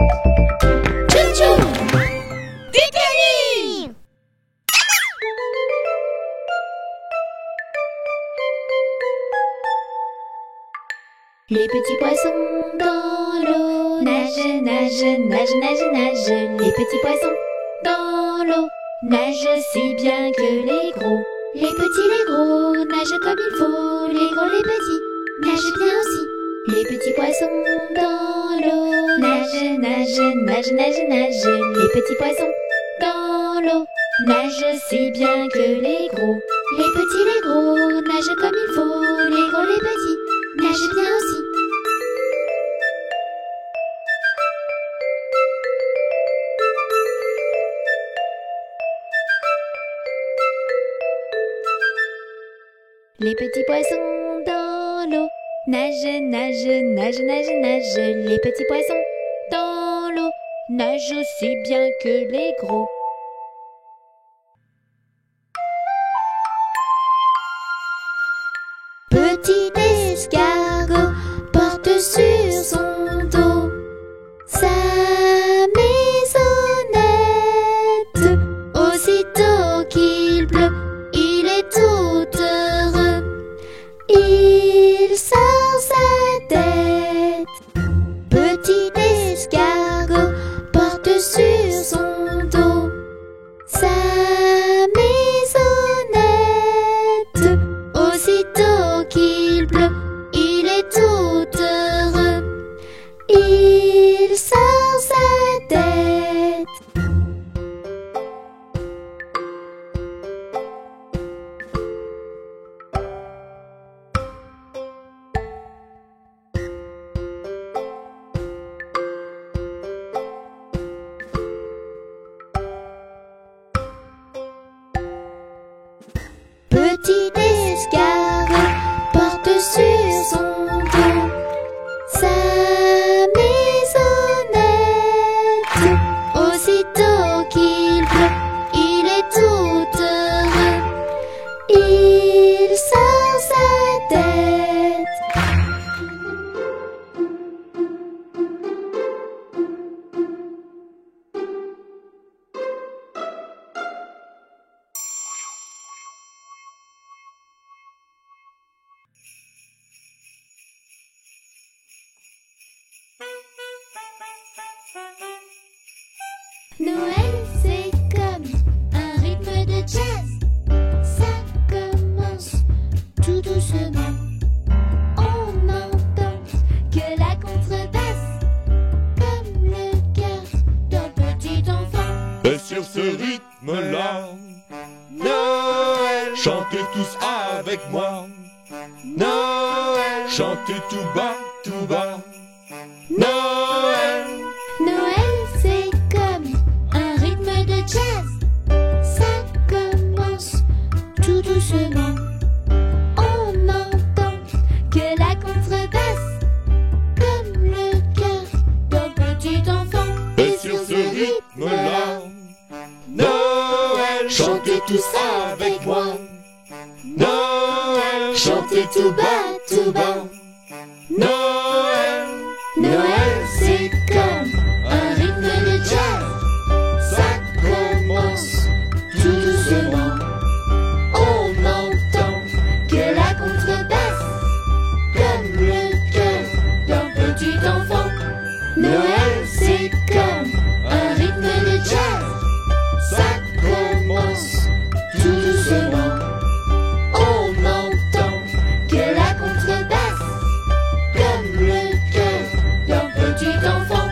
Chou-chou Décalé. Les petits poissons dans l'eau nagent, nagent, nagent, nagent, nagent. Les petits poissons dans l'eau nagent si bien que les gros. Les petits, les gros nagent comme il faut. Les gros, les petits nagent bien aussi. Les petits poissons dans l'eau nagent, nagent, nagent, nagent, nagent. Les petits poissons dans l'eau nagent si bien que les gros. Les petits, les gros nagent comme il faut. Les gros, les petits nagent bien aussi. Les petits poissons dans l'eau nagent, nagent, nagent, nagent, nagent. Les petits poissons dans l'eau nagent aussi bien que les gros. Petit escargot porte sur son dos sa maisonnette. Aussitôt qu'il pleut, il est tout heureux. Il sort sa tête. Petit escargot porte sur son dos sa maisonnette. Aussitôt qu'il pleut, il est tout heureux. Il sort sa tête. Petit escargot porte sur son dos sa maisonnette. Aussitôt qu'il pleut, il est tout heureux. Il sort sa tête. Noël, c'est comme un rythme de jazz. Ça commence tout doucement. On n'entend que la contrebasse, comme le cœur d'un petit enfant. Et sur ce rythme-là, Noël, chantez tous avec moi. Noël, chantez tout bas, tout bas. Noël, Noël, c'est comme un rythme de jazz. Ça commence tout doucement. On n'entend que la contrebasse, comme le cœur d'un petit enfant. et sur ce rythme-là, Noël, chantez tous avec moi. Noël, chantez tout bas, tout bas. Noël, Noël, c'est comme un rythme de jazz. ça commence tout doucement. On n'entend que la contrebasse, comme le cœur d'un petit enfant. Noël, c'est comme un rythme de jazz. Ça commence tout doucement. On n'entend que la contrebasse, comme le cœur d'un petit enfant.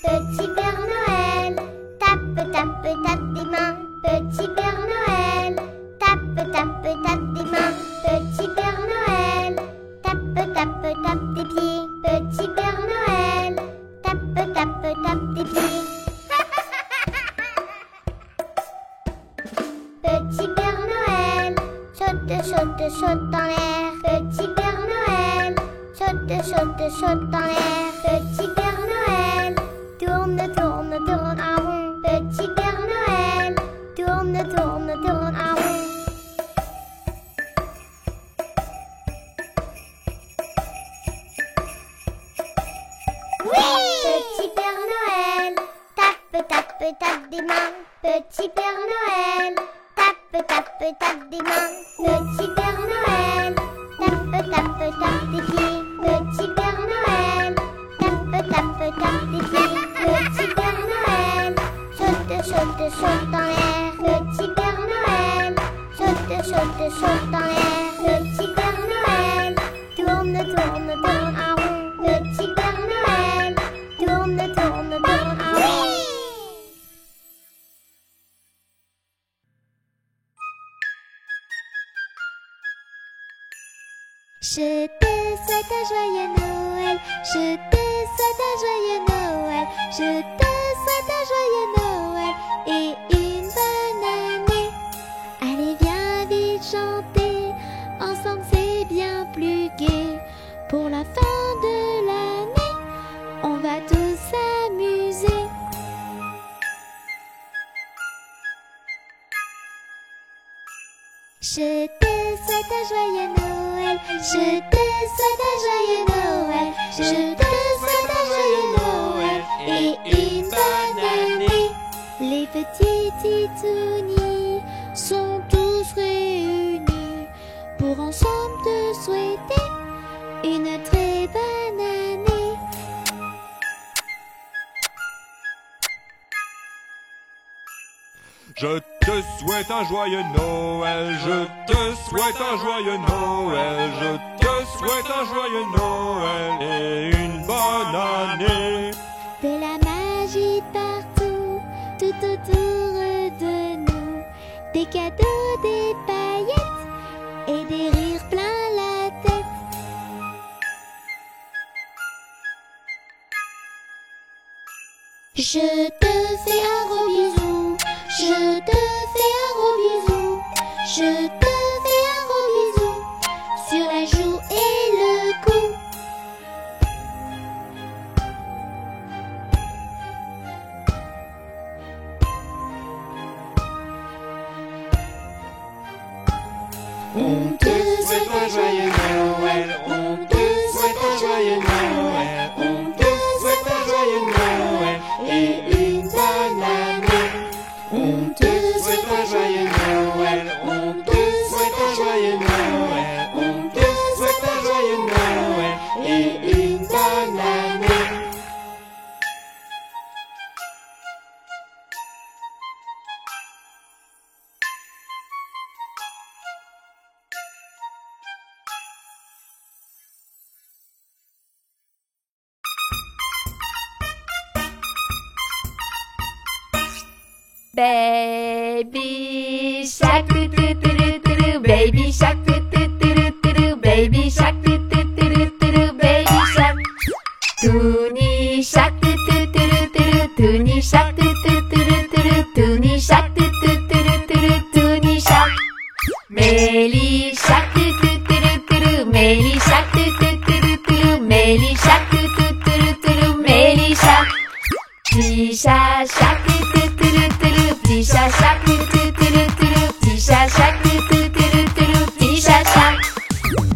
Petit Père Noël, tape, tape, tape des mains. Petit Père Noël, tape, tape, tape des mains. Petit Père Noël, tape, tape, tape des pieds. Petit Père Noël, tape, tape, tape des pieds. Petit Père Noël, saute, saute, saute dans l'air. Petit Père Noël, saute, saute, saute dans l'air. Petit Père Noël, tourne, tourne, tourne en rond. Petit Père Noël, tourne, tourne, tourne en rond. tape, tape des mains, petit Père Noël. Tape, tape, tape des mains, petit Père Noël. Tape, tape, tape des pieds, petit Père Noël. Tape, tape, tape des pieds, petit Père Noël. Saute, saute, saute en l'air, petit Père Noël. Saute, saute, saute en l'air, petit Père Noël. Tourne, tourne, tourne en rond, petit Père Noël. Tourne, tourne, tourne en rond. Je te souhaite un joyeux Noël, je te souhaite un joyeux Noël, je te souhaite un joyeux Noël et une bonne année. Allez viens vite chanter, ensemble c'est bien plus gai. Pour la fin de l'année, on va tous s'amuser. Je te souhaite un joyeux Noël, je te souhaite un joyeux Noël, je te souhaite un joyeux Noël et une bonne année. Les petits titounis sont tous réunis pour ensemble te souhaiter une très bonne année. Je te souhaite un joyeux Noël, je te souhaite un joyeux Noël, je te souhaite un joyeux Noël et une bonne année. De la magie partout, tout autour de nous, des cadeaux, des paillettes et des rires plein la tête. Je te fais un gros bisou, je te fais un gros bisou, je te fais un gros bisou sur la joue et le cou. On te souhaite un joyeux Noël, on te souhaite un joyeux Noël, on te souhaite un joyeux Noël et une bonne année. On te souhaite un joyeux Noël, on te souhaite un joyeux Noël, on te souhaite un joyeux Noël et une bonne année. Baby shark doo doo doo doo doo, baby shark doo doo doo doo doo, baby shark doo doo doo doo doo, baby shark. Toonie shark doo doo doo doo doo, toonie shark doo doo doo doo doo, toonie shark doo doo doo doo doo, toonie shark. Melly shark doo doo doo doo doo, Melly shark doo doo doo doo doo, Melly shark doo doo doo doo doo, Melly shark. Tisha shark doo doo doo doo doo, Tisha shark doo doo doo doo doo, Tisha shark doo doo doo doo doo, Tisha shark.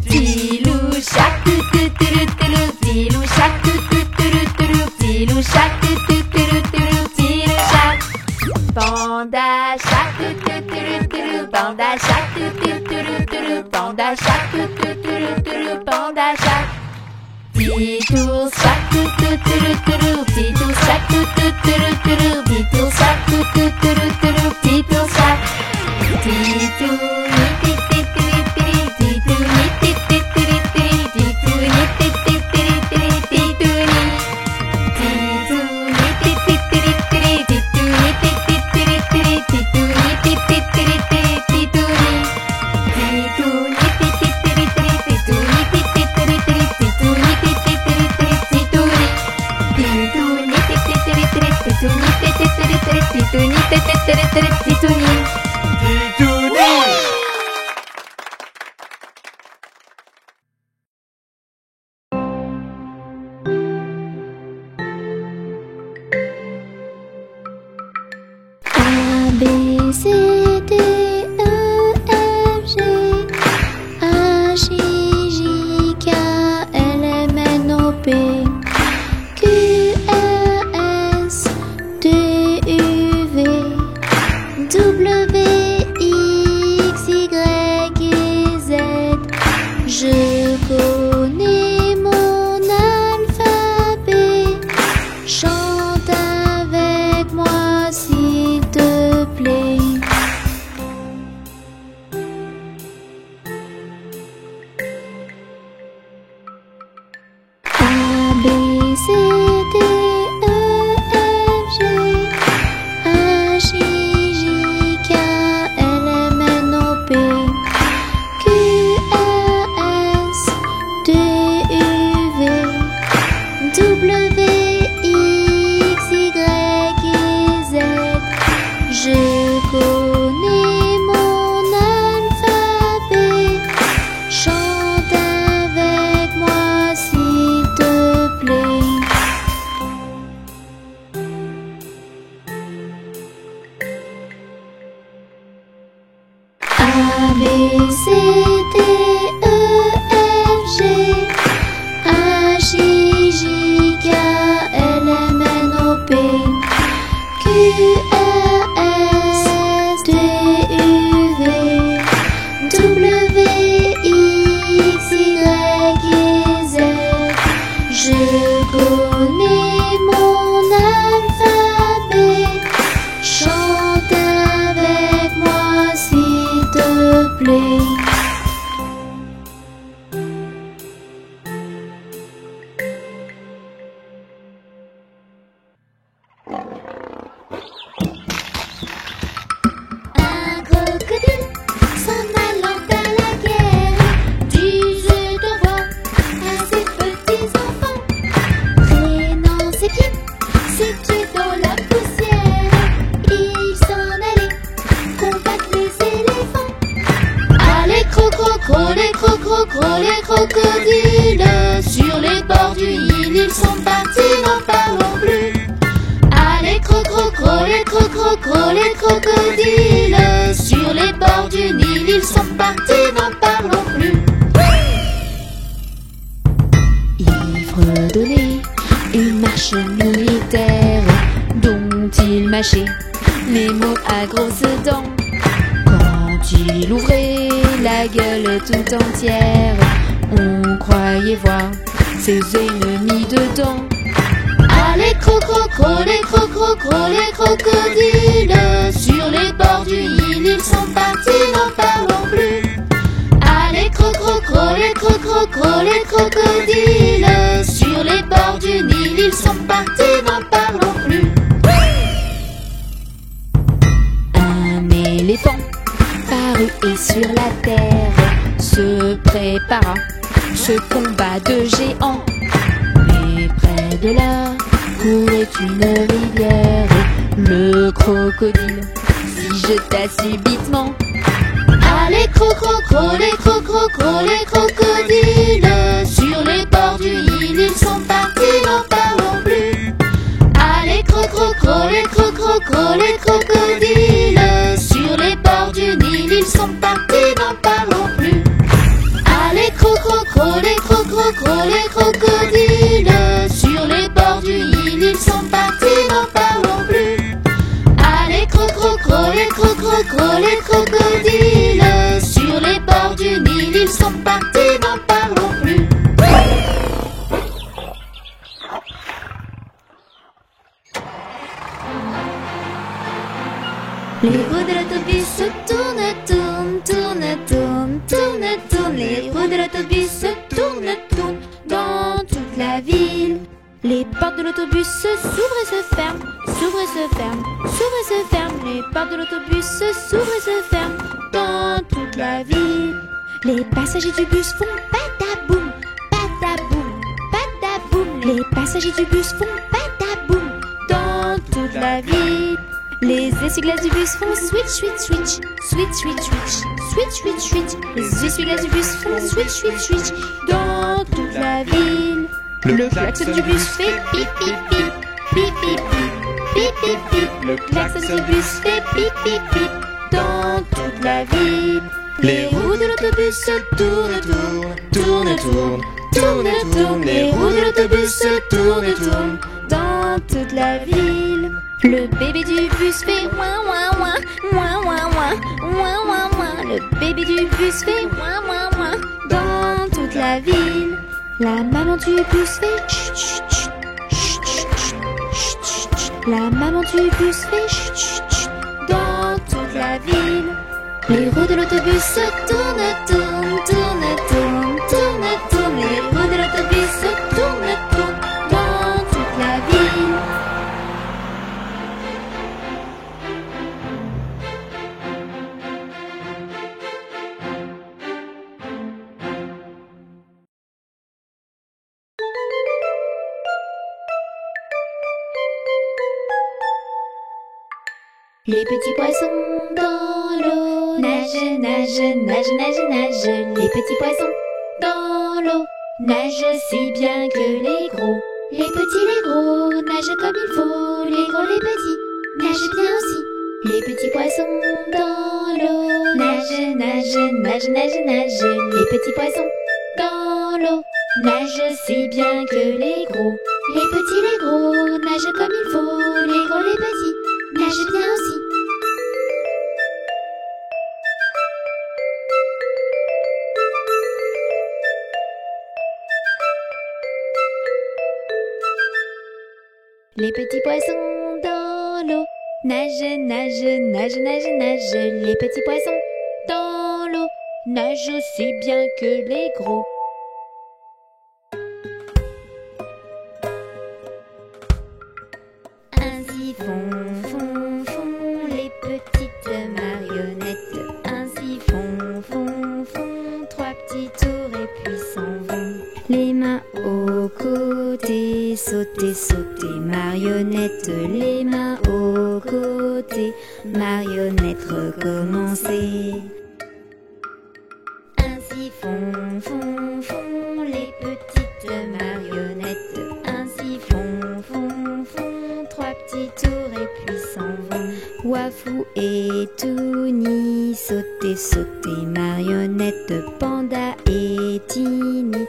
Tilou shark doo doo doo doo doo, Tilou shark doo doo doo doo doo, Tilou shark doo doo doo doo doo, Tilou shark. Panda shark doo doo doo doo doo, Panda shark doo doo doo doo doo, Panda shark doo doo doo doo doo, Panda shark. Titou shark doo doo doo doo doo, Titou shark doo doo doo doo doo, Titou shark doo doo doo doo doo, Titou shark. Titou ni ti ti ti ti, Titou ni ti ti ti ti, Titou ni ti ti ti ti, Titou ni. Titou ni ti ti ti ti, Titou ni ti ti ti ti, Titou ni ti ti ti ti, Titou ni. Titou ni ti ti ti ti, Titou ni ti ti ti ti, Titou ni ti ti ti ti, Titou ni. Titou ni ti ti ti ti, Titou ni ti ti ti ti, Titou ni ti ti ti ti, Titou ni. A, B, C, D, E, F, G, H, I, J, K, L, M, N, O, P, Q, R, S, T, U, B, C, D, E, F, G, H, I, J, K, L, M, N, O, P, Q, R, S, T, U, V, W, X, Y, Z. Je connais mon alphabet. Chante avec moi s'il te plaît. A, B, C, D, E, F, G, H, I, J, K, L, M, N, O, P, Q, R, S, T, U, V, W, X, Y, Z. Je connais mon alphabet. Chante avec moi s'il te plaît. Un crocodile s'en allant à la guerre disait au revoir à ses petits enfants, traînant ses pieds, ses pieds dans la poussière. Il s'en allait combattre les éléphants. Allez crocro, les crocodiles sur les bords du Nil, ils sont partis, n'en parlons plus. Allez crocro, les crocodiles sur les bords du Nil, ils sont partis, n'en parlons plus. Il fredonnait une marche militaire dont il mâchait les mots à grosses dents. Quand il ouvrait la gueule tout entière, on croyait voir ses ennemis dedans. Allez crocro, les crocodiles sur les bords du Nil, ils sont partis, n'en parlons plus. Allez crocro, les crocodiles sur les bords du Nil, ils sont partis, n'en parlons plus. Un éléphant parut et sur la terre se prépara ce combat de géants. Mais près de là courait une rivière. Le crocodile s'y jeta subitement. Allez crocro, les crocodiles sur les bords du Nil, ils sont partis, n'en parlons plus. Allez crocro, les crocodiles sur les bords du Nil, ils sont partis, n'en parlons plus. Allez crocro, les crocodiles sur les bords du Nil, ils sont partis, n'en parlons plus. Allez crocro, les crocodiles sur les bords du Nil, ils sont partis, n'en parlons plus. Les roues de l'autobus se tournent, tournent. Les roues de l'autobus se tournent dans toute la ville. Les portes de l'autobus s'ouvrent et se ferment, s'ouvrent et se ferment, s'ouvrent et se ferment. Les portes de l'autobus s'ouvrent et se ferment dans toute la ville. Les passagers du bus font pataboum, pataboum, pataboum. Les passagers du bus font pataboum dans toute la ville. Les essuie-glaces du bus font switch, switch, switch, switch, switch, switch, switch, switch, switch. Les essuie-glaces du bus font switch, switch, switch dans toute la ville. Le klaxon du bus fait pip, pip, pip, pip, pip, pip, pip, pip. Le klaxon du bus fait pip, pip, pip dans toute la ville. Les roues de l'autobus se tournent, tournent. Les roues de l'autobus se tournent dans toute la ville. Le bébé du bus fait ouin ouin ouin, ouin ouin ouin, ouin ouin ouin. Le bébé du bus fait ouin ouin ouin dans toute la ville. La maman du bus fait chut chut chut, chut chut chut, chut chut. La maman du bus fait chut chut chut dans toute la ville. Les roues de l'autobus se tournent, tournent. Les roues de l'autobus se tournent Les petits poissons dans l'eau nagent, nagent, nagent, nagent, nagent. Les petits poissons dans l'eau nagent si bien que les gros. Les petits, les gros nagent comme il faut. Les gros, les petits nagent bien aussi. Les petits poissons dans l'eau nagent, nagent, nagent, nagent, nagent. Les petits poissons dans l'eau nagent si bien que les gros. Les petits, les gros nagent comme il faut. Les gros, les petits nagent bien aussi. Les petits poissons dans l'eau nagent, nagent, nagent, nagent, nagent. Les petits poissons dans l'eau nagent aussi bien que les gros. Ainsi font les petites marionnettes. Ainsi font trois petits tours et puis s'en vont. Les mains aux côtés, sauter, sauter, marionnettes. Les mains aux côtés, marionnettes, recommencer. Ainsi font les petites marionnettes. Ainsi font trois petits tours et puis s'en vont. Wafou et Touni, sauter, sauter, marionnettes. Panda et Tini,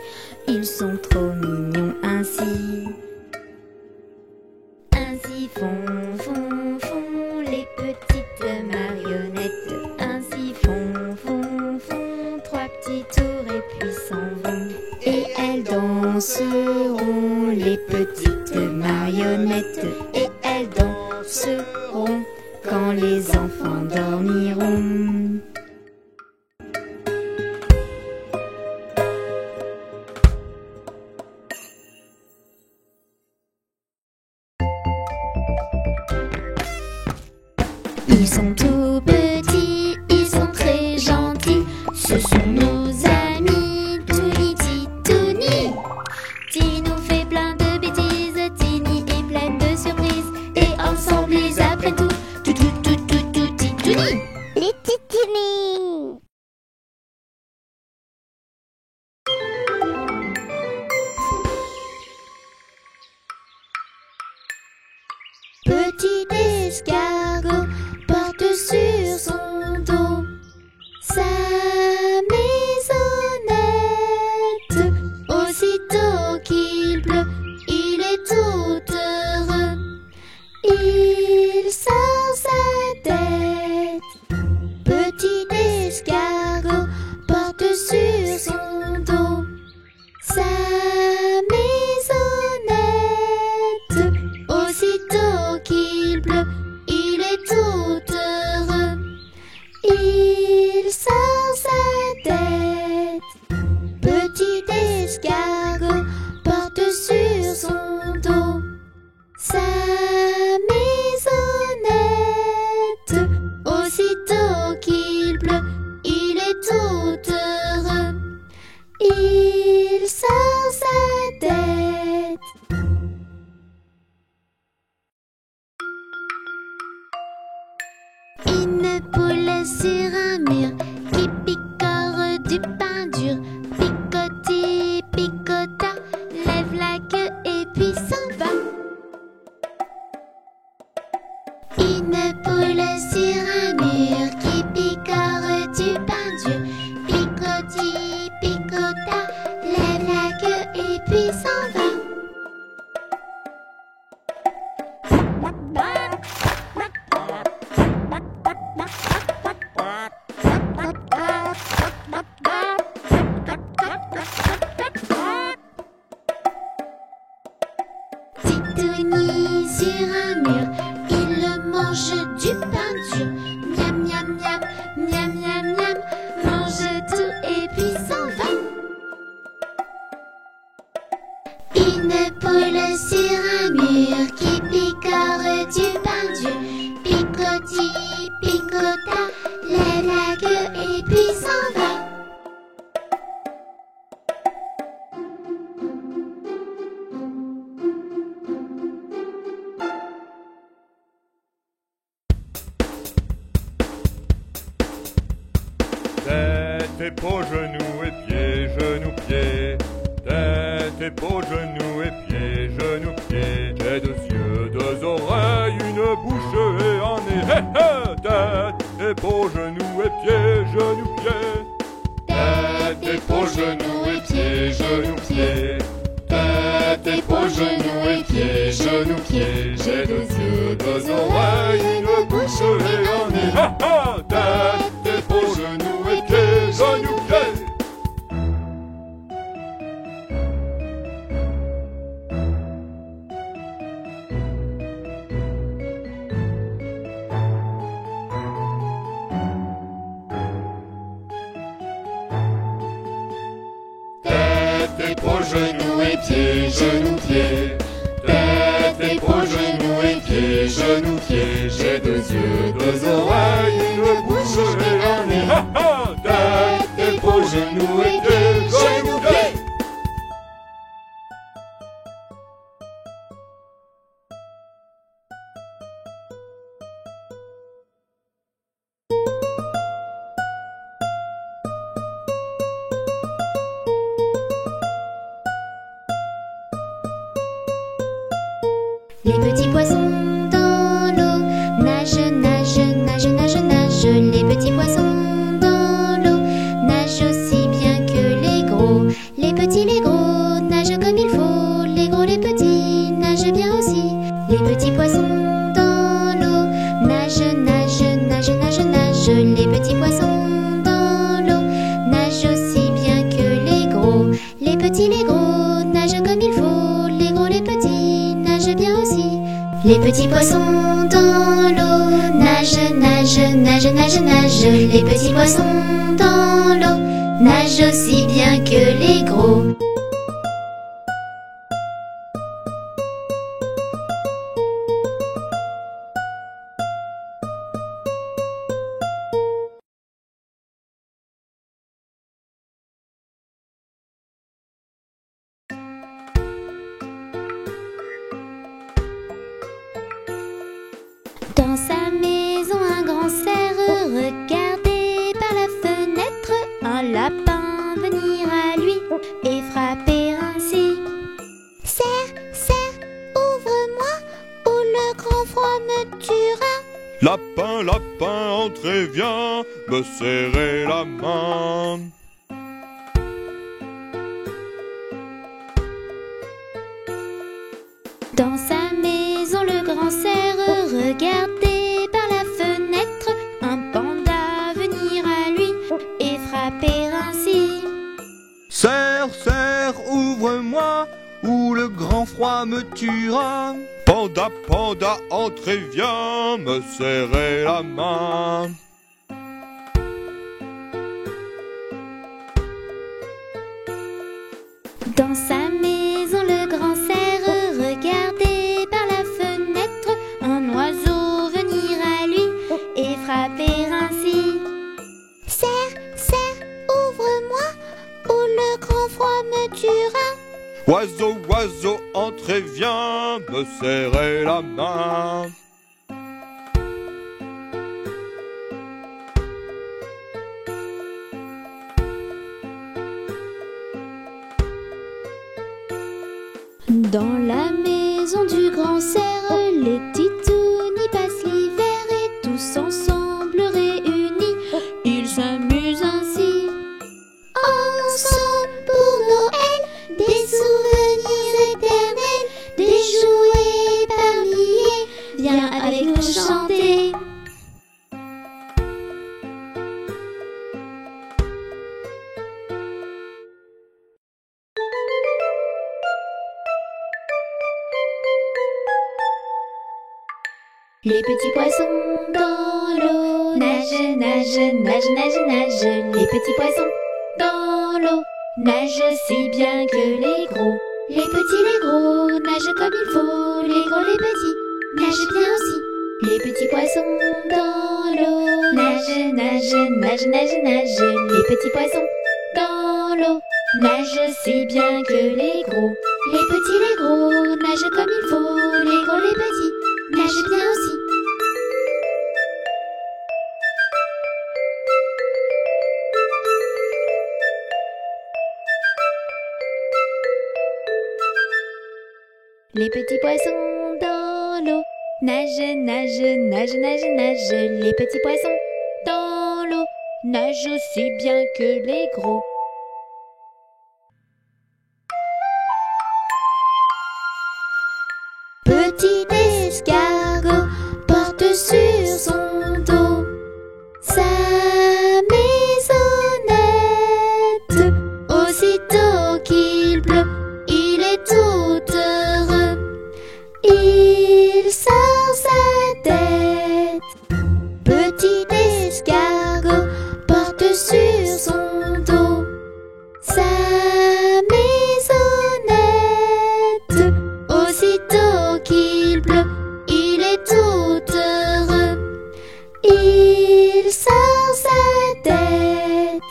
ils sont trop mignons ainsi. Ainsi font les petites marionnettes. Ainsi font trois petits tours et puis s'en vont. Et elles danseront, les petites marionnettes. Et elles danseront quand les enfants dormiront. Ils sont tout petits, ils sont très gentils. Ce sont nos amis, Touni, Titouni. Tini nous fait plein de bêtises, Tini est pleine de surprises. Et ensemble ils apprennent tout, Titouni. Les titini. Petit escargot porte sur son dos sa maisonnette. Aussitôt qu'il pleut, il est tout heureux. Il sort sa tête. Petit escargot porte sur son dos sa maisonnette. Aussitôt qu'il pleut, il est tout heureux. Il sort sa tête. Petit escargot porte sur son dos sa maisonnette. Aussitôt qu'il pleut, il est tout heureux. Il sort sa tête. Une poule sur un mur qui picore du pain dur. Picoti, picota, lève la queue et puis s'en va. Une poule sur un mur qui picore du pain dur. Picoti, picota, lève la queue et puis s'en va. Titouni sur un mur, il mange du pain dur. Miam, miam, miam, miam, miam, miam, mange tout et puis s'en va. Une poule sur un mur qui picore du pain dur. Picoti, picota, lève la queue et puis s'en va. Tête, épaules, genoux et pieds, genoux, pieds. Tête, épaules, genoux et pieds, genoux, pieds. J'ai 2 yeux, 2 oreilles, une bouche et un nez. Hé hé! Tête, épaules, genoux et pieds, genoux, pieds. Tête, épaules, genoux et pieds, genoux, pieds. Tête, épaules, genoux et pieds, genoux, pieds. J'ai 2 yeux, 2 oreilles, une bouche et un nez. Ha ha! Tête, épaules, genoux et pieds, genoux, pieds. Tête, épaules, genoux et pieds, genoux, pieds. Tête, épaules, genoux et pieds, genoux, pieds. J'ai 2 yeux, 2 oreilles, une bouche et un nez. Ha ha! Tête, épaules, genoux et pieds, genoux, pieds. Les petits poissons dans l'eau nagent, nagent, nagent, nagent, nagent. Les petits poissons dans l'eau nagent aussi bien que les gros. Les petits, les gros nagent comme il faut. Les gros, les petits nagent bien aussi. Les petits poissons dans l'eau nagent, nagent, nagent, nagent, nagent. Les petits poissons dans l'eau nagent aussi bien que les gros. Les petits, les gros nagent comme il faut. Les gros, les petits nagent bien aussi. Les petits poissons dans l'eau nagent, nagent, nagent, nagent, nagent. Les petits poissons dans l'eau nagent aussi bien que les gros. Dans sa maison, un grand cerf regardait par la fenêtre un lapin venir à lui et frapper ainsi. Cerf, cerf, ouvre-moi ou le grand froid me tuera. Lapin, lapin, entrez, viens me serrer la main. Dans sa maison, le grand cerf regardait par la fenêtre un panda venir à lui et frapper ainsi. Cerf, cerf, ouvre-moi ou le grand froid me tuera. Panda, panda, entrez, viens me serrer la main. Dans sa maison, le grand cerf regardait par la fenêtre un oiseau venir à lui et frapper ainsi. Cerf, cerf, ouvre-moi ou le grand froid me tuera. Oiseau, oiseau, entrez, viens me serrer la main. Dans la maison du grand cerf, les titounes y passent l'hiver et tous ensemble réunis, ils s'amusent ainsi. Ensemble pour Noël, des souvenirs éternels, des jouets par milliers, viens avec nous chanter. Les petits poissons dans l'eau nagent, nagent, nagent, nagent, nagent. Les petits poissons dans l'eau nagent si bien que les gros. Les petits, les gros nagent comme il faut. Les gros, les petits nagent bien aussi. Les petits poissons dans l'eau nagent, nagent, nagent, nagent, nagent. Les petits poissons dans l'eau nagent si bien que les gros. Les petits, les gros nagent comme il faut. Les gros, les petits nagent bien aussi. Les petits poissons dans l'eau nagent, nagent, nagent, nagent, nagent. Les petits poissons dans l'eau nagent aussi bien que les gros. Petit escargot porte sur son dos sa maisonnette. Aussitôt qu'il pleut, il est tout heureux. Il sort sa tête. Petit escargot porte sur son dos sa maisonnette. Aussitôt qu'il pleut, il est tout heureux. Il sort sa tête.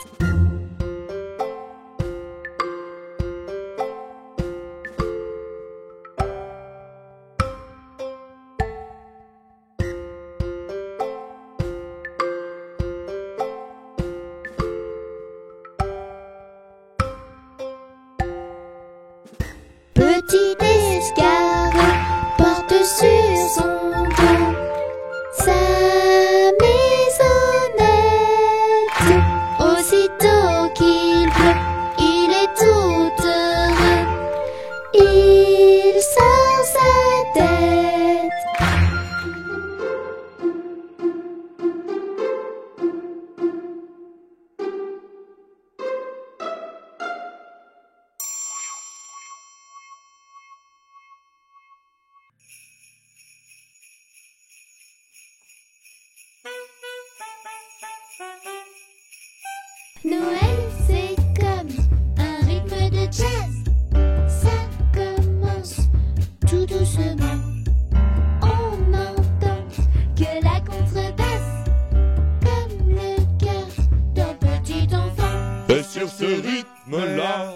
Petit escargot porte sur son dos sa maisonnette. Aussitôt qu'il pleut, il est tout heureux. Il sort sa tête. Noël, c'est comme un rythme de jazz. Ça commence tout doucement. On entend que la contrebasse, comme le cœur d'un petit enfant. Et sur ce rythme-là,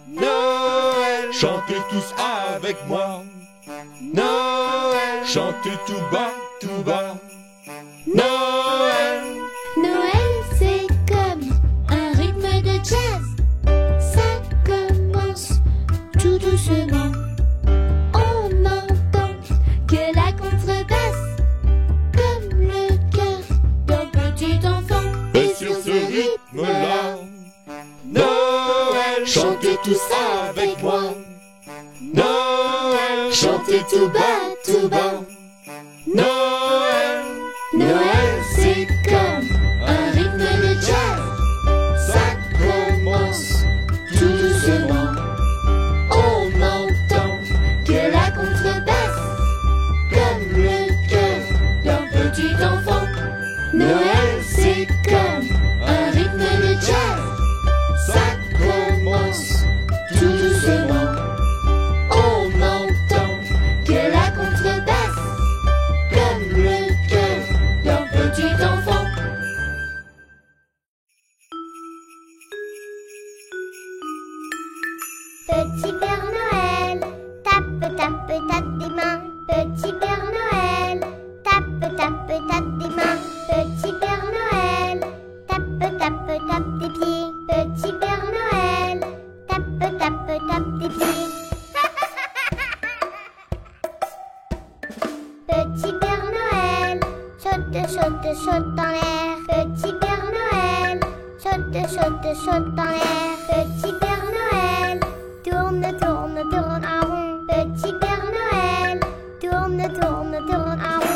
Noël, chantez tous avec moi. Noël, chantez tout bas, tout bas. Noël, Noël, c'est comme un rythme de jazz. Ça commence tout doucement. On entend que la contrebasse, comme le cœur d'un petit enfant. et sur ce rythme-là, Noël, chantez tous avec moi. Noël, chantez tout bas, tout bas. Noël, Noël, c'est comme un rythme de jazz. ça commence Tout doucement, on entend que la contrebasse, comme le cœur d'un petit enfant. Noël, c'est comme un rythme de jazz. ça commence Tout doucement, on entend que la contrebasse, comme le cœur d'un petit enfant. Petit Père Noël, tape, tape, tape des mains. Petit Père Noël, tape, tape, tape des mains. Petit Père Noël, tape, tape, tape des pieds. Petit Père Noël, tape, tape, tape des pieds. Petit Père Noël, saute, saute, saute dans l'air. Petit Père Noël, saute, saute, saute dans l'air. Petit Père Noël, tourne, tourne, tourne en rond. Petit Père Noël, tourne, tourne, tourne en rond.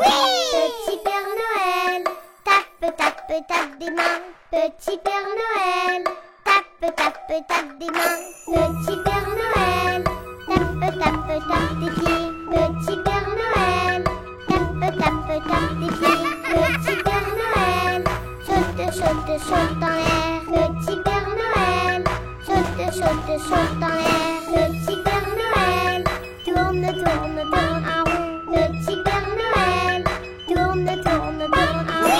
Petit Père Noël, tape, tape, tape des mains. Petit Père Noël, tape, tape, tape des mains. Petit Père Noël, tape, tape, tape des pieds. Petit Père Noël, tape, tape, tape des pieds. Petit Père Noël, saute, saute, saute dans l'air. Petit Père Noël, saute, saute, saute dans l'air. Petit Père Noël, tourne, tourne, tourne en rond. Petit Père Noël, tourne, tourne, tourne en rond.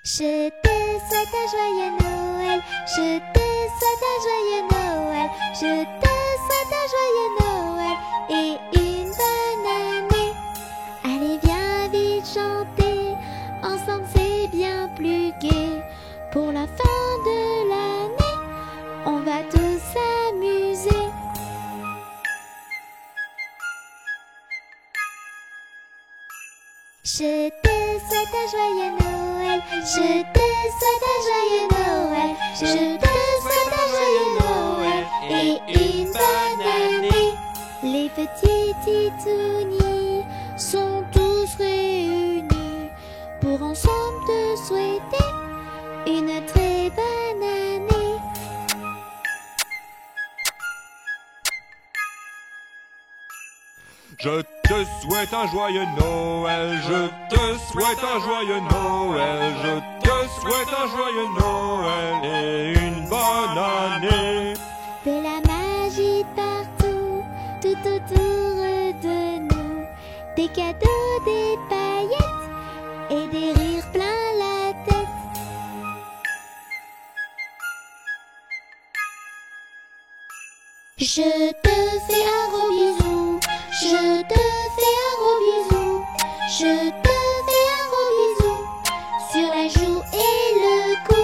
Je te souhaite un joyeux Noël. Je te souhaite un joyeux Noël. Je te souhaite un joyeux Noël et une bonne année. Allez, viens vite chanter, ensemble c'est bien plus gai. Pour la fin de l'année, on va tous s'amuser. Je te souhaite un joyeux Noël, je te souhaite un joyeux Noël, je te souhaite un joyeux Noël et une bonne année. Les petits titounis sont tous réunis pour ensemble te souhaiter une très bonne année. Je te souhaite un joyeux Noël, je te souhaite un joyeux Noël, je te souhaite un joyeux Noël et une bonne année. De la magie partout, tout autour de nous, des cadeaux, des paillettes et des rires plein la tête. Je te fais un gros bisou, je te fais un gros bisou, je te fais un gros bisou sur la joue et le cou.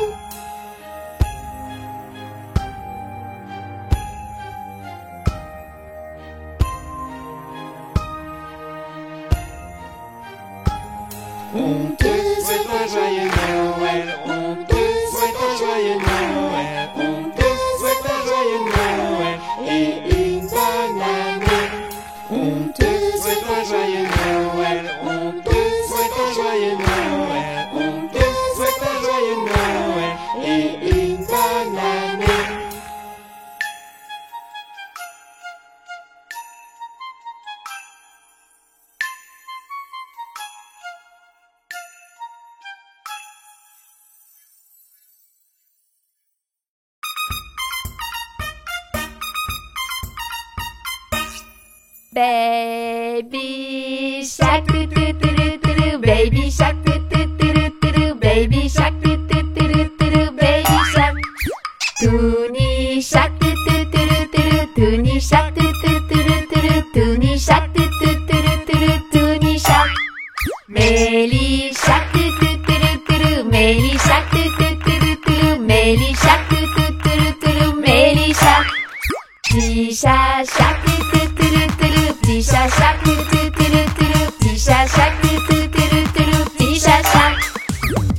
On te souhaite un joyeux Noël, on te souhaite un joyeux Noël, on te souhaite un joyeux Noël et une bonne année. On te souhaite un joyeux Noël, on te souhaite un joyeux Noël, on te souhaite un joyeux Noël et une bonne année. Baby shark doo doo doo doo doo, baby shark doo doo doo doo doo, baby shark doo doo doo doo doo, baby shark. Toonie shark doo doo doo doo, toonie shark doo doo doo doo, toonie shark doo doo doo doo, toonie shark. Melly shark doo doo doo doo, Melly shark doo doo doo doo, Melly shark doo doo doo doo, Melly shark. Tisha shark doo doo doo doo, Tisha shark doo doo doo doo, Tisha shark doo doo doo doo, Tisha shark.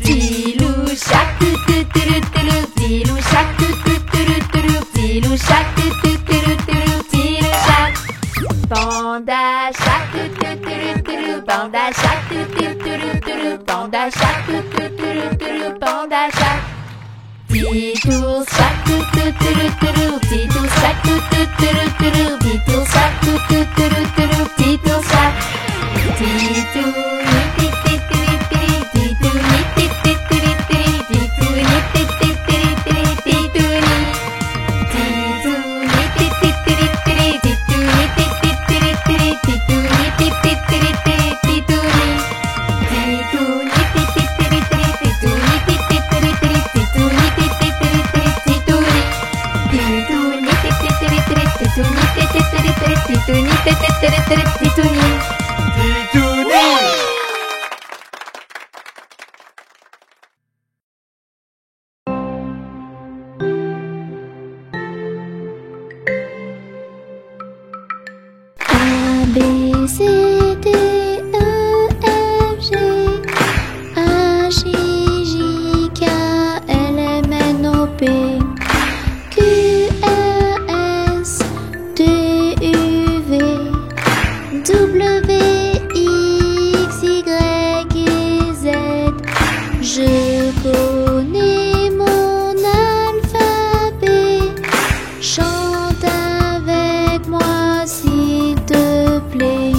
Tilou shark doo doo doo doo, Tilou shark doo doo doo doo, Tilou shark doo doo doo doo, Tilou shark. Panda shark doo doo doo doo, Panda shark doo doo doo doo, Panda shark doo doo doo doo, Panda shark. Titou shark doo doo doo doo, Titou shark doo doo doo doo, Titou shark doo doo doo doo, Titou shark. Titou ni ti ti ti ti, Titou ni ti ti ti ti, Titou ni ti ti ti ti, Titou ni. Titou ni ti ti ti ti, Titou ni ti ti ti ti, Titou ni ti ti ti ti, Titou ni. Titou ni ti ti ti ti, Titou ni ti ti ti ti, Titou ni ti ti ti ti, Titou ni. Titou ni ti ti ti ti, Titou ni ti ti ti ti, Titou ni ti ti ti ti, Titou ni. A, B, C, D, E, F, G, H, I, J, K, L, M, N, O, P, Q, R, S, T, U, V, W, X, Y et Z. Je connais mon alphabet. Chante avec moi s'il te plaît.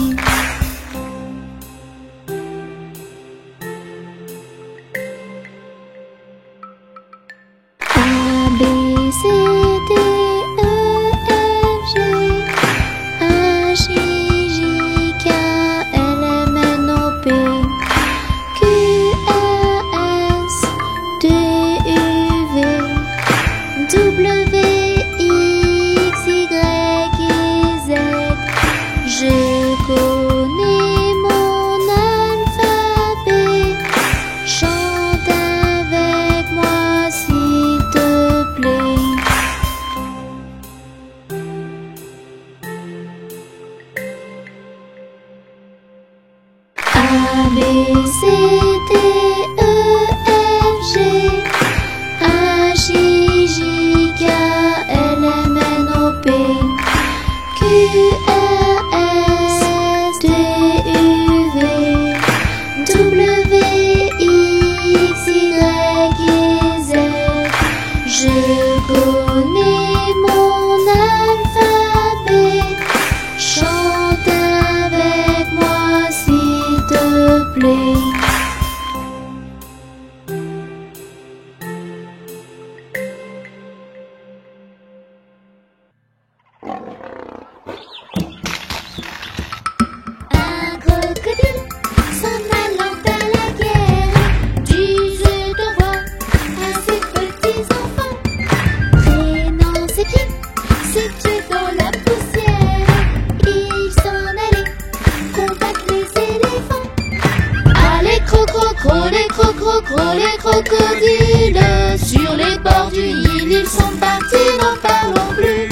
les crocodiles. Sur les bords du Nil, ils sont partis, n'en parlons plus.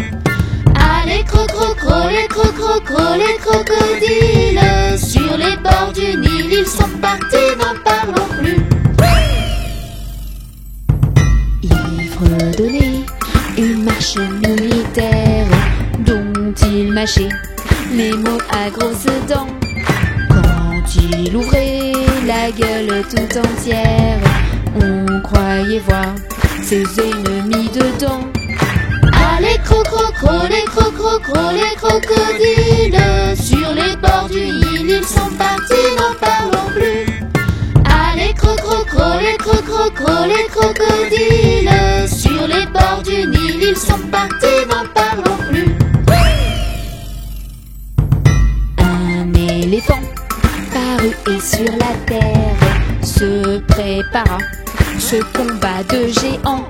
Ah, les les crocodiles. Sur les bords du Nil, ils sont partis, n'en parlons plus. Il fredonnait une marche militaire dont il mâchait les mots à grosses dents. Quand il ouvrait la gueule tout entière, on croyait voir ses ennemis dedans. Ah, les les crocodiles. Sur les bords du Nil, ils sont partis, n'en parlons plus. Ah, les les crocodiles. Sur les bords du Nil, ils sont partis, n'en parlons plus. Un éléphant parut et sur la terre se prépara ce combat de géants.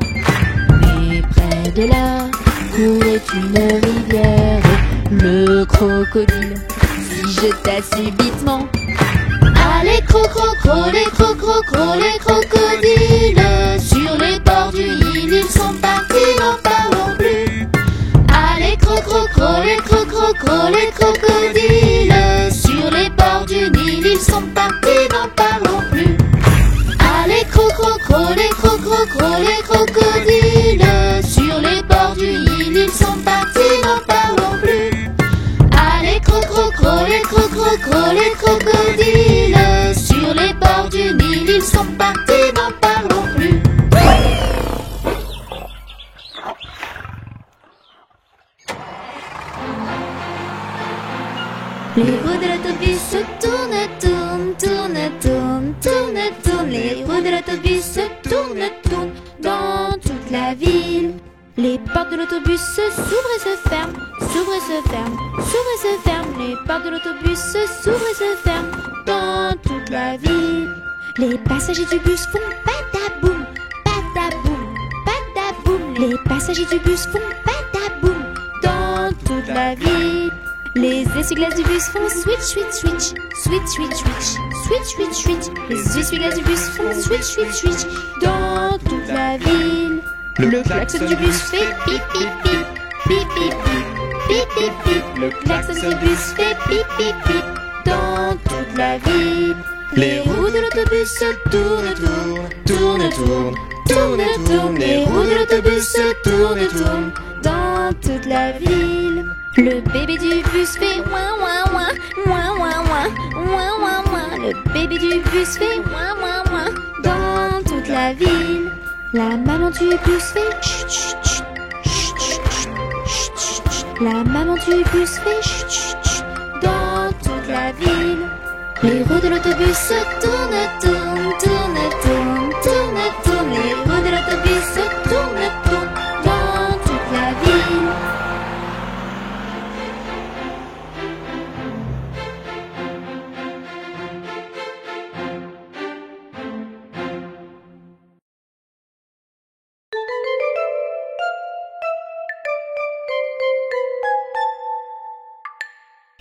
Mais près de là courait une rivière. Le crocodile s'y jeta subitement. Ah, les les crocodiles. Sur les bords du Nil, ils sont partis, n'en parlons plus. Ah, les les crocodiles. Sur les bords du Nil, ils sont partis, n'en parlons plus. Ah, les les crocodiles. Sur les bords du Nil, ils sont partis, n'en parlons plus. Ah, les les crocodiles. Sur les bords du Nil, ils sont partis, n'en parlons plus. Les roues de l'autobus se tournent, tournent. Les roues de l'autobus se tournent dans toute la ville. Les portes de l'autobus s'ouvrent et se ferment, s'ouvrent et se ferment, s'ouvrent et se ferment. Les portes de l'autobus s'ouvrent et se ferment dans toute la ville. Les passagers du bus font pataboum, pataboum, pataboum. Les passagers du bus font pataboum dans toute la ville. Les essuie-glaces du bus font switch, switch, switch, switch, switch, switch, switch, switch, switch. Les essuie-glaces du bus font switch, switch, switch dans toute la ville. Le klaxon du bus fait pip, pip, pip, pip, pip, pip, pip, pip. Le klaxon du bus fait pip, pip, pip dans toute la ville. Les roues de l'autobus se tournent, tournent. Les roues de l'autobus se tournent dans toute la ville. Le bébé du bus fait ouin ouin ouin, ouin ouin ouin, ouin ouin ouin. Le bébé du bus fait ouin ouin ouin dans toute la ville. La maman du bus fait chut chut chut, chut chut chut chut. La maman du bus fait chut chut chut dans toute la ville. Les roues de l'autobus se tournent, tournent. Les roues de l'autobus se tournent dans toute la ville.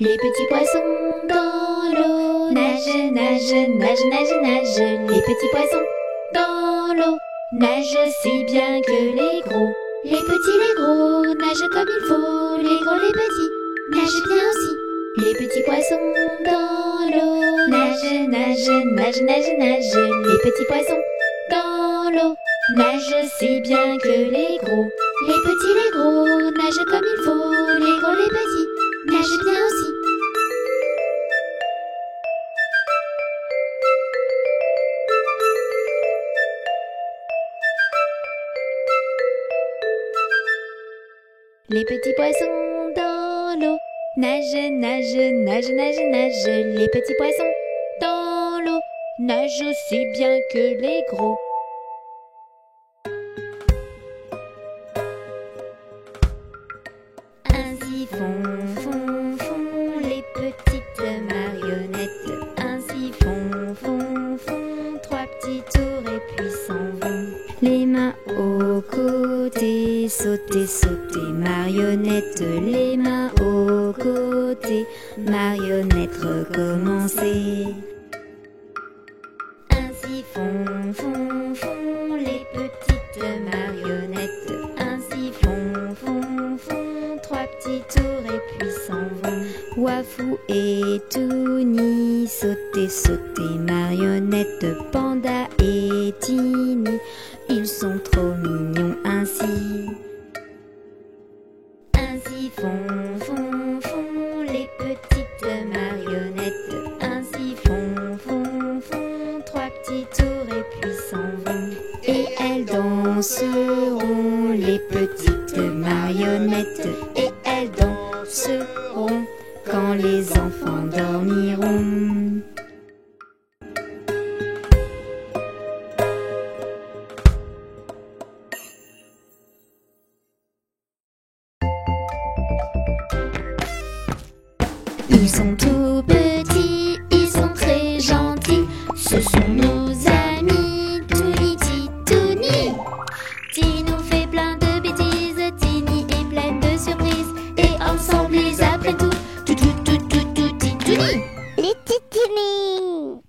Les petits poissons dans l'eau nagent, nagent, nagent, nagent, nagent. Les petits poissons dans l'eau nagent aussi bien que les gros. Les petits, les gros nagent comme il faut. Les gros, les petits nagent bien aussi. Les petits poissons dans l'eau nagent, nagent, nagent, nagent, nagent. Les petits poissons dans l'eau nagent aussi bien que les gros. Les petits, les gros nagent comme il faut. Les gros, les petits nagent bien aussi. Les petits poissons dans l'eau nagent, nagent, nagent, nagent, nagent. Les petits poissons dans l'eau nagent aussi bien que les gros. Ainsi font les petites marionnettes. Ainsi font trois petits tours et puis s'en vont. Les mains aux côtés, sauter, sauter, marionnettes. Les mains aux côtés, marionnettes, recommencer. Ainsi font trois petits tours et puis s'en vont. Wafou et Touni, sauter, sauter, marionnette, Panda et Tini, ils sont trop mignons ainsi. Ainsi font, font, font les petites marionnettes. Ainsi font, font, font trois petits tours et puis s'en vont. Et elles danseront, les petites marionnettes. Et elles danseront quand les enfants dormiront. Ils sont tout petits, ils sont très gentils. Ce sont nos amis, Touni, Titouni. Ti nous fait plein de bêtises, Tini est pleine de surprises. Et ensemble ils apprennent tout, Titouni. Les titini.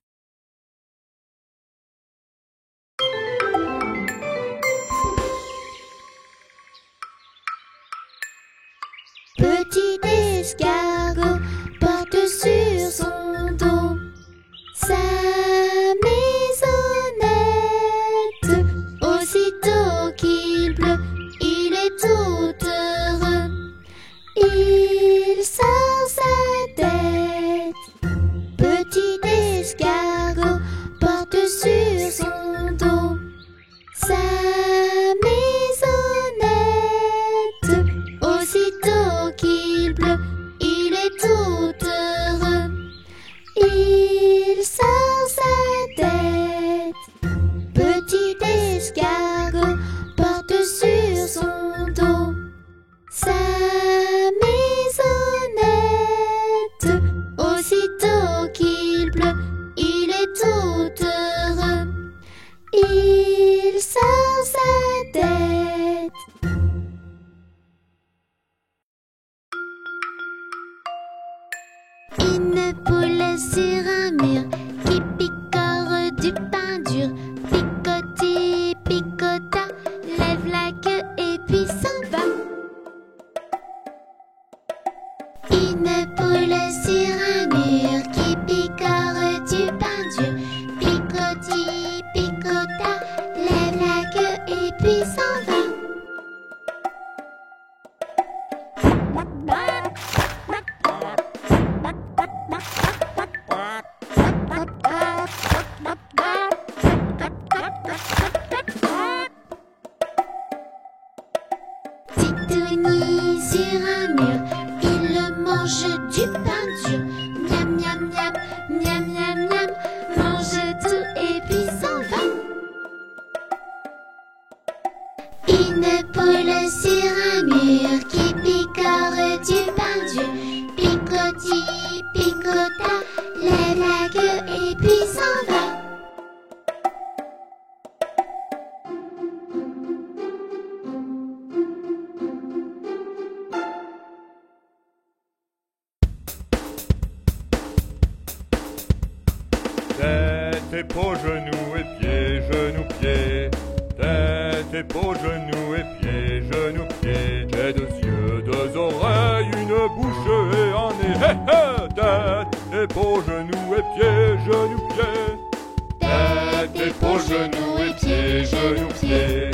Petit escargot porte sur son dos sa maisonnette. Aussitôt qu'il pleut, il est tout heureux. Il sort sa tête. Petit escargot porte sur son dos sa maisonnette. Aussitôt qu'il pleut, il est tout heureux. Il sort sa tête. Petit escargot porte sur son dos sa maisonnette. Aussitôt qu'il pleut, il est tout heureux. Il sort sa tête. Une poule sur un mur qui picore du pain dur. Picoti, picota, lève la queue et puis s'en va. Une poule sur un mur qui picore du pain dur. Picoti, picota, lève la queue et puis s'en va. Titouni sur un mur, il mange du pain dur. Miam, miam, miam, miam, miam, miam, mange tout et puis s'en va. Une poule sur un mur qui picore du pain dur. Picoti, picota, lève la queue et puis s'en va. Tête, épaules, genoux et pieds, genoux, pieds. Tête, épaules, genoux et pieds, genoux, pieds. J'ai deux yeux, deux oreilles, une bouche et un nez. Hé hé. Tête, épaules, genoux et pieds, genoux, pieds. Tête, épaules, genoux et pieds, genoux, pieds.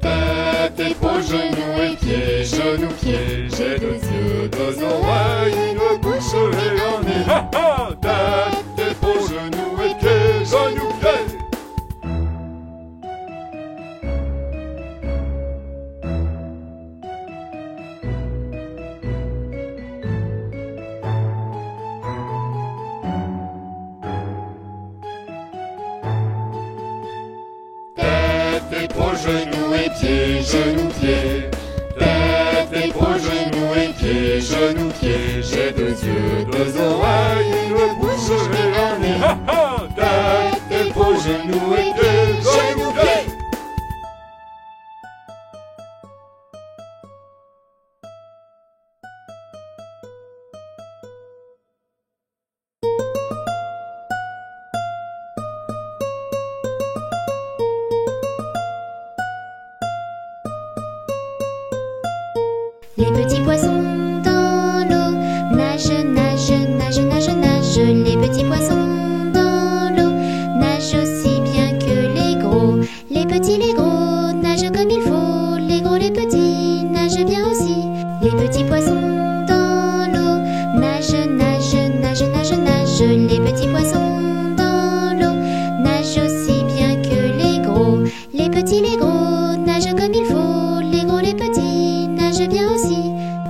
Tête, épaules, genoux et pieds, genoux, pieds. J'ai deux yeux, deux oreilles, une bouche et un nez. Hé hé. Tête, épaules, genoux et pieds, genoux, pieds. Tête, épaules, genoux et pieds, genoux, pieds. Tête, épaules, genoux et pieds, genoux, pieds. J'ai deux yeux, deux oreilles, une bouche et un nez. Ha ha. Tête, épaules, genoux et pieds, genoux, pieds. Les petits poissons Les petits poissons dans l'eau nagent, nagent, nagent, nagent, nagent. Les petits poissons dans l'eau nagent aussi bien que les gros. Les petits, les gros nagent comme il faut. Les gros, les petits nagent bien aussi.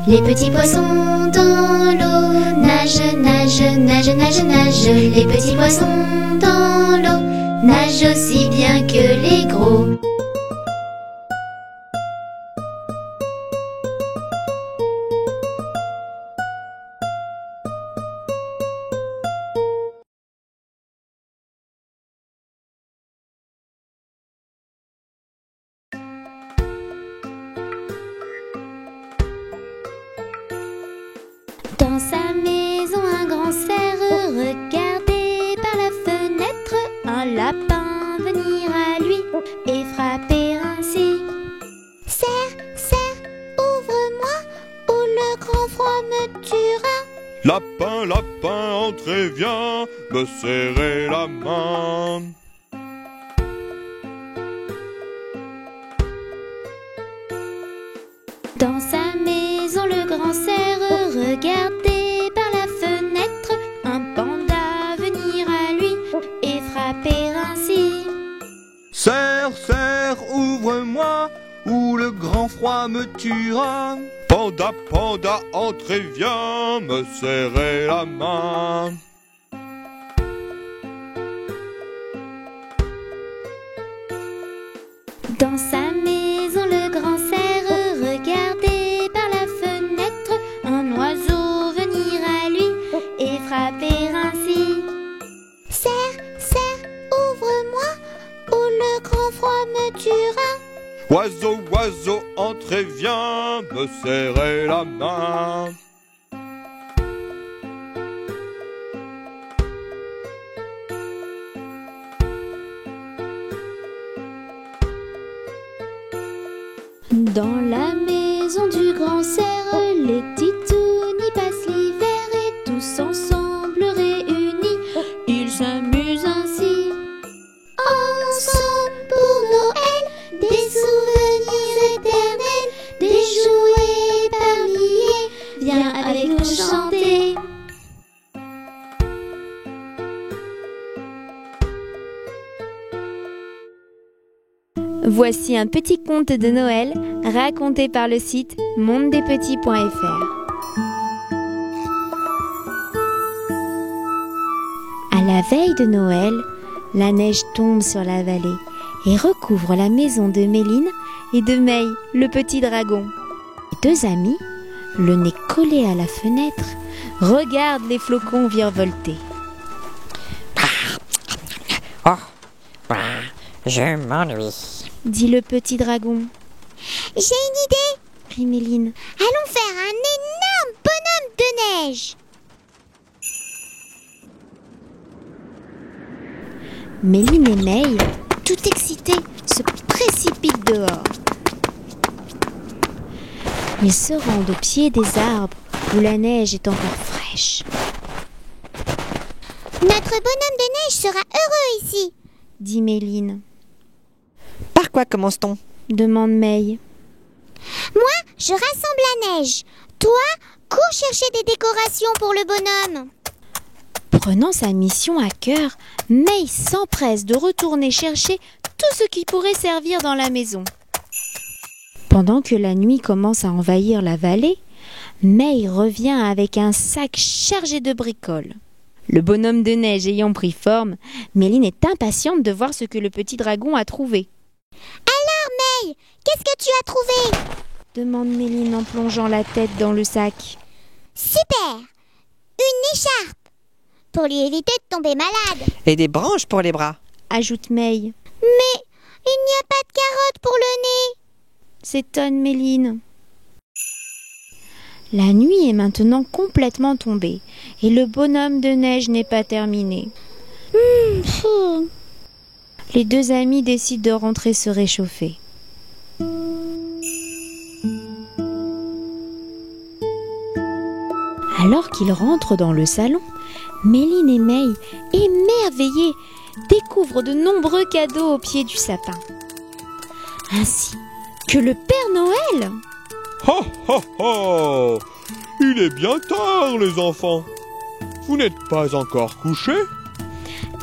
Les petits poissons dans l'eau nagent, nagent, nagent, nagent, nagent. Les petits poissons dans l'eau nagent aussi bien que les gros. Dans sa maison, un grand cerf regardait par la fenêtre un lapin venir à lui et frapper ainsi. Cerf, cerf, ouvre-moi ou le grand froid me tuera. Lapin, lapin, entrez, viens me serrer la main. Dans sa maison, le grand cerf regardait par la fenêtre un panda venir à lui et frapper ainsi. Cerf, cerf, ouvre-moi ou le grand froid me tuera. Panda, panda, entrez, viens me serrer la main. Dans sa maison, le grand cerf regardait par la fenêtre un oiseau venir à lui et frapper ainsi. Cerf, cerf, ouvre-moi ou le grand froid me tuera. Oiseau, oiseau, entrez, viens me serrer la main. Dans la maison du grand cerf, les titounes y passent l'hiver et tous ensemble réunis, ils s'amusent ainsi. Ensemble pour Noël, des souvenirs éternels, des jouets par milliers, viens avec nous chanter. Voici un petit conte de Noël raconté par le site mondedespetits.fr. À la veille de Noël, la neige tombe sur la vallée et recouvre la maison de Méline et de May, le petit dragon. Les deux amis, le nez collé à la fenêtre, regardent les flocons virevolter. Je m'ennuie. Dit le petit dragon. J'ai une idée. Crie Méline. Allons faire un énorme bonhomme de neige. Méline et May, tout excités, se précipitent dehors. Ils se rendent au pied des arbres où la neige est encore fraîche. Notre bonhomme de neige sera heureux ici, dit Méline. Par quoi commence-t-on? Demande May. Moi, je rassemble la neige. Toi, cours chercher des décorations pour le bonhomme. Prenant sa mission à cœur, May s'empresse de retourner chercher tout ce qui pourrait servir dans la maison. Pendant que la nuit commence à envahir la vallée, May revient avec un sac chargé de bricoles. Le bonhomme de neige ayant pris forme, Méline est impatiente de voir ce que le petit dragon a trouvé. Alors, May, qu'est-ce que tu as trouvé? Demande Méline en plongeant la tête dans le sac. Super! Une écharpe pour lui éviter de tomber malade. Et des branches pour les bras. Ajoute May. Mais il n'y a pas de carottes pour le nez. S'étonne Méline. La nuit est maintenant complètement tombée et le bonhomme de neige n'est pas terminé. Les deux amis décident de rentrer se réchauffer. Alors qu'ils rentrent dans le salon, Méline et May, émerveillées, découvrent de nombreux cadeaux au pied du sapin. Ainsi que le Père Noël. Ho, ho, ho! Il est bien tard, les enfants. Vous n'êtes pas encore couchés?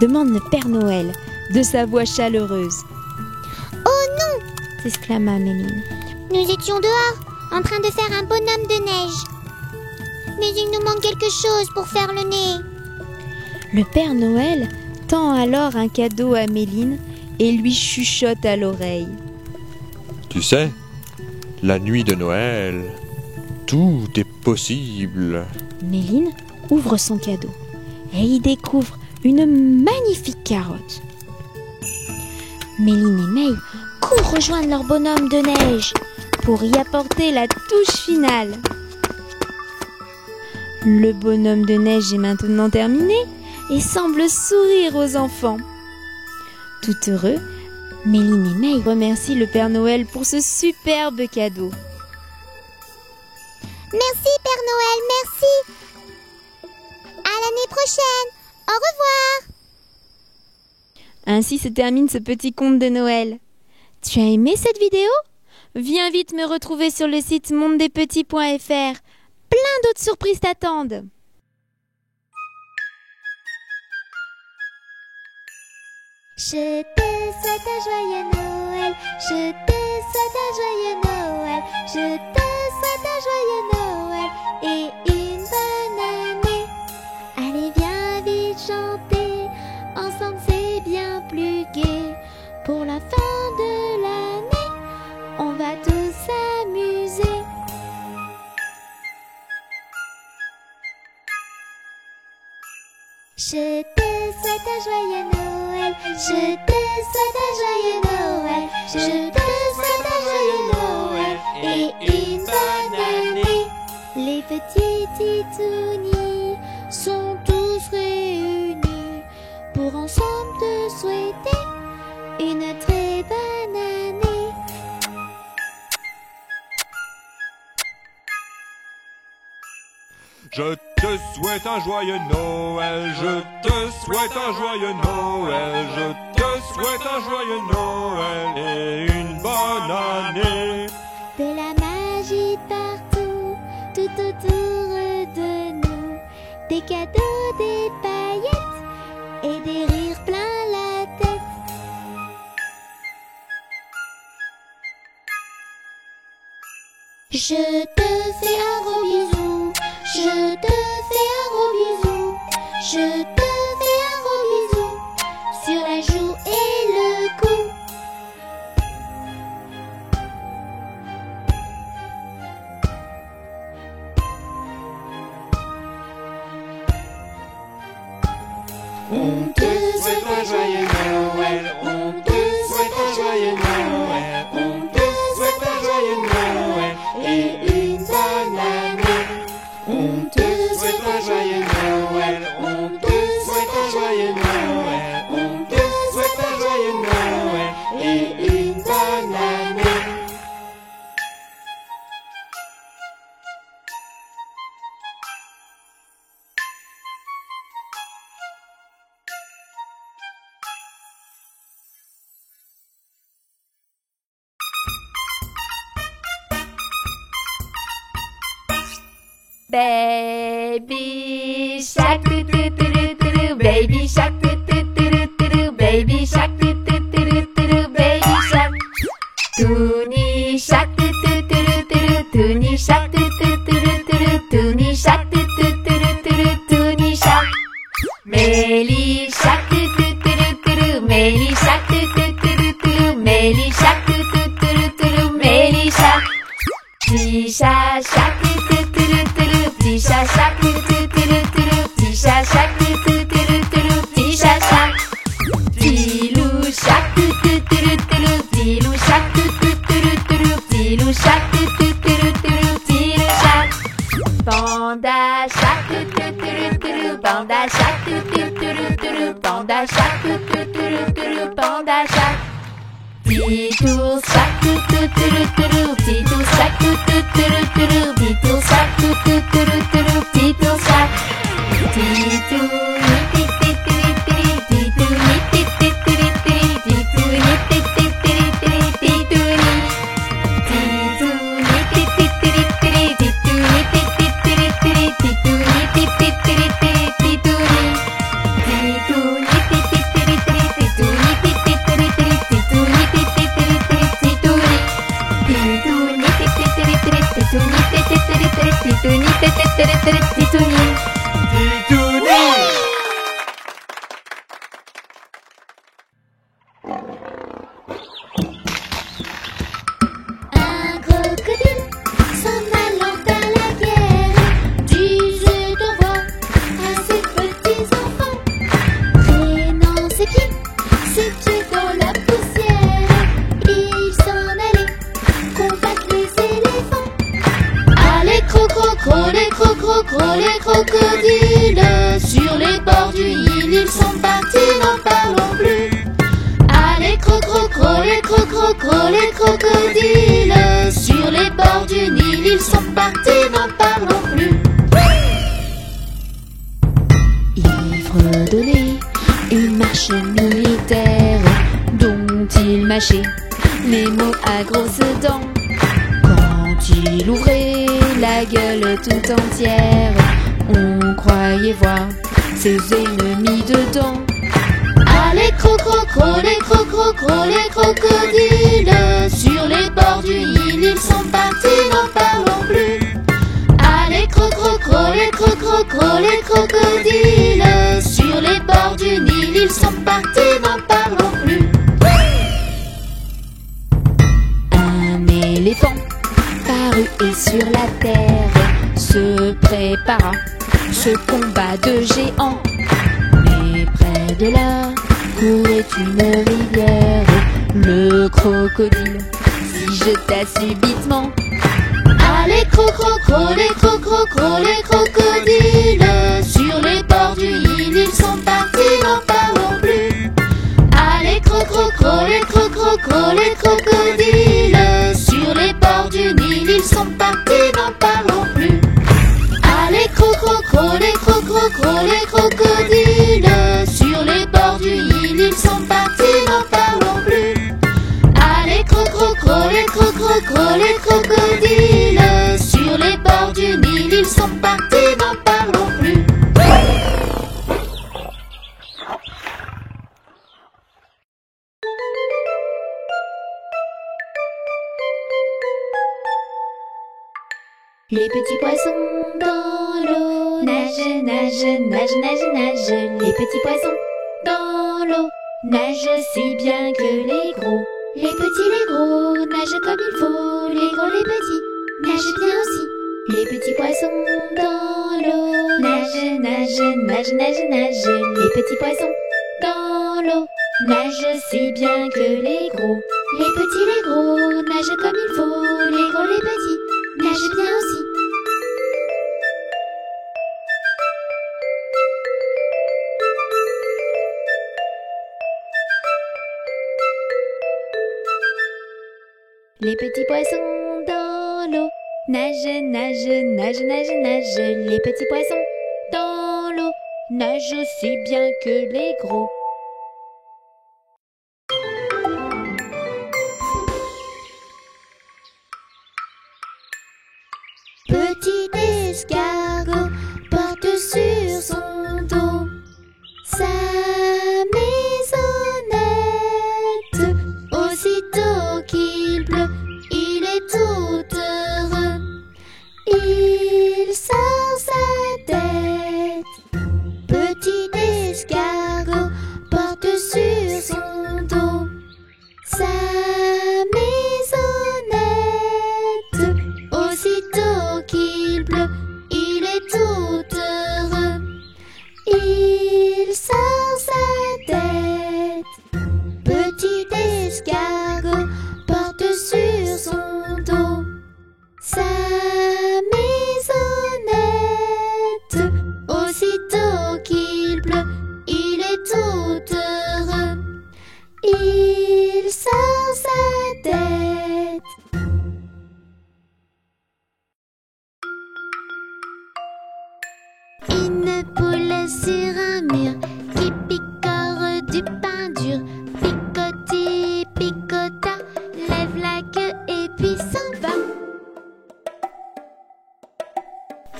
Demande le Père Noël de sa voix chaleureuse. Oh non! S'exclama Méline. Nous étions dehors, en train de faire un bonhomme de neige. Mais il nous manque quelque chose pour faire le nez. Le Père Noël tend alors un cadeau à Méline et lui chuchote à l'oreille. Tu sais, la nuit de Noël, tout est possible. Méline ouvre son cadeau et y découvre une magnifique carotte. Méline et May courent rejoindre leur bonhomme de neige pour y apporter la touche finale. Le bonhomme de neige est maintenant terminé et semble sourire aux enfants. Tout heureux, Méline et May remercient le Père Noël pour ce superbe cadeau. Merci Père Noël, merci. À l'année prochaine. Au revoir. Ainsi se termine ce petit conte de Noël. Tu as aimé cette vidéo? Viens vite me retrouver sur le site mondedespetits.fr. Plein d'autres surprises t'attendent. Je te souhaite un joyeux Noël. Je te souhaite un joyeux Noël. Je te souhaite un joyeux Noël et une bonne année. Allez, viens vite chanter. Ensemble, c'est bien plus gai. Pour la fin de l'année, on va tous s'amuser. Je te souhaite un joyeux Noël. Je te souhaite un joyeux Noël. Je te souhaite un joyeux Noël et une bonne année. Les petits titounis sont tous réunis pour ensemble te souhaiter une très bonne année. Je te souhaite un joyeux Noël, je te souhaite un joyeux Noël, je te souhaite un joyeux Noël et une bonne année. De la magie partout, tout autour de nous. Des cadeaux, des paillettes et des rires plein la tête. Je te fais un gros bisou. Je te fais un gros bisou. Je te fais un gros bisou sur la joue et le cou. On te souhaite un joyeux Noël, on te souhaite un joyeux Noël, on te souhaite un joyeux Noël et une bonne année. On te souhaite un joyeux Noël, on te souhaite un joyeux Noël, on te souhaite un joyeux Noël et une bonne année. Baby shark doo doo doo doo doo, baby shark doo doo doo doo doo, baby shark doo doo doo doo doo, baby shark. Toonie shark doo doo doo doo doo, toonie shark doo doo doo doo doo, toonie shark doo doo doo doo doo, toonie shark. Melly shark doo doo doo doo doo, Melly shark doo doo doo doo doo, Melly shark doo doo doo doo doo, Melly shark. Tisha shark doo doo doo doo doo, Tisha shark doo doo doo doo doo, Tisha shark doo doo doo doo doo, Tisha shark. Tilou shark doo doo doo doo doo, Tilou shark doo doo doo doo doo, Tilou shark doo doo doo doo doo, Tilou shark. Panda shark doo doo doo doo doo, Panda shark doo doo doo doo doo, Panda shark doo doo doo doo doo, Panda shark. Titou shark doo doo doo doo doo, Titou shark doo doo doo doo doo, Titou shark doo doo doo doo doo, Titou shark. Titou ni ti ti ti ti, Titou ni ti ti ti ti, Titou ni ti ti ti ti, Titou ni. Titou ni ti ti ti Titouni, titouni. Titouni. Un crocodile s'en allant à la guerre disait au revoir à ses petits enfants. Traînant ses pieds, ses pieds dans la poussière, il s'en allait combattre les éléphants. Allez les crocodiles sur les bords du Nil, ils sont partis, n'en parlons plus. Allez les crocodiles sur les bords du Nil, ils sont partis, n'en parlons plus. Il fredonnait une marche militaire dont il mâchait les mots à grosses dents. Quand il ouvrait la gueule tout entière, on croyait voir ses ennemis dedans. Allez les crocodiles sur les bords du Nil, ils sont partis, n'en parlons plus. Allez les crocodiles sur les bords du Nil, ils sont partis, n'en parlons plus. Un éléphant parut et sur la terre se prépara ce combat de géants. Mais près de là courait une rivière, le crocodile s'y jeta subitement. Allez les crocodiles sur les bords du Nil, ils sont partis, n'en parlons plus. Allez les crocodiles sur les bords du Nil, ils sont partis, n'en parlons plus. Allez les crocodiles sur les bords du Nil, ils sont partis, n'en parlons plus. Allez les crocodiles sur les bords du Nil, ils sont partis, n'en parlons plus. Les petits poissons dans l'eau nagent, nagent, nagent, nagent, nagent. Les petits poissons dans l'eau nagent si bien que les gros. Les petits, les gros nagent comme il faut. Les gros, les petits nagent bien aussi. Les petits poissons dans l'eau nagent, nagent, nagent, nagent, nagent. Les petits poissons dans l'eau nagent si bien que les gros. Les petits, les gros nagent comme il faut. Les gros, les petits nagent bien aussi. Les petits poissons dans l'eau nagent, nagent, nagent, nagent, nagent. Les petits poissons dans l'eau nagent aussi bien que les gros. Petit escargot porte sur son dos sa maisonnette. Aussitôt qu'il pleut, il est tout heureux. Il sort sa tête. Petit escargot porte sur son dos sa maisonnette. Aussitôt qu'il pleut, il est tout heureux. Il sort sa tête. Petit escargot porte sur son dos sa maisonnette. Aussitôt qu'il pleut, il est tout heureux. Il sort sa tête. Une poule sur un mur qui picore du pain dur. Picoti, picota, lève la queue et puis s'en va.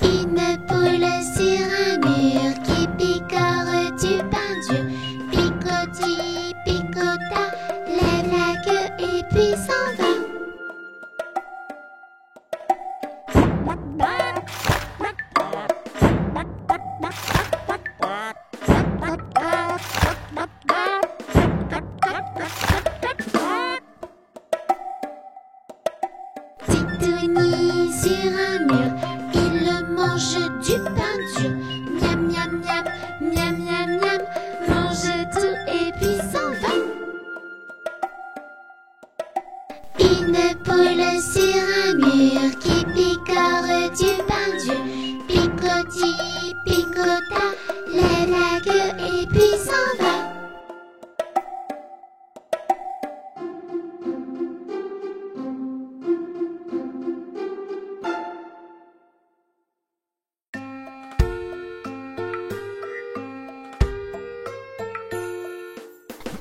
Une poule sur un mur qui picore du pain dur. Picoti, picota, lève la queue et puis s'en va.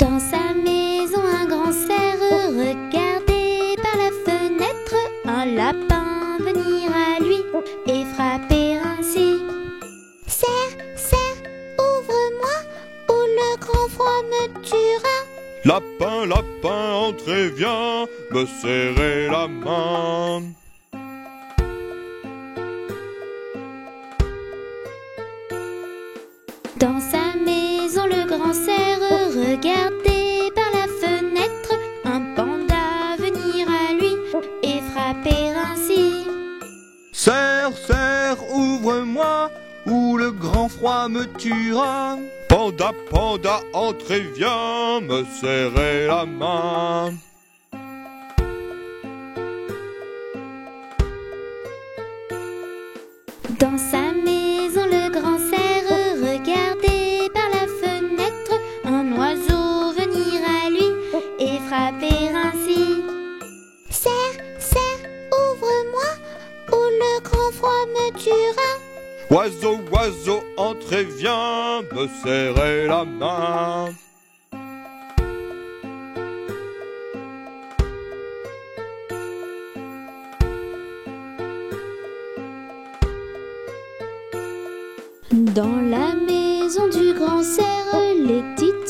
Dans sa maison, un grand cerf regardait par la fenêtre un lapin venir à lui et frapper ainsi. Cerf, cerf, ouvre-moi, ou le grand froid me tuera. Lapin, lapin, entrez, viens me serrer la main. Dans sa maison, le grand cerf regardait par la fenêtre un panda venir à lui et frapper ainsi. Cerf, cerf, ouvre-moi, ou le grand froid me tuera. Panda, panda, entrez, viens me serrer la main. Dans sa maison, le grand cerf regardait par la fenêtre un oiseau venir à lui et frapper ainsi. Cerf, cerf, ouvre-moi, ou le grand froid me tuera. Oiseau, oiseau, entrez, viens me serrer la main. Dans la maison du grand cerf, les petites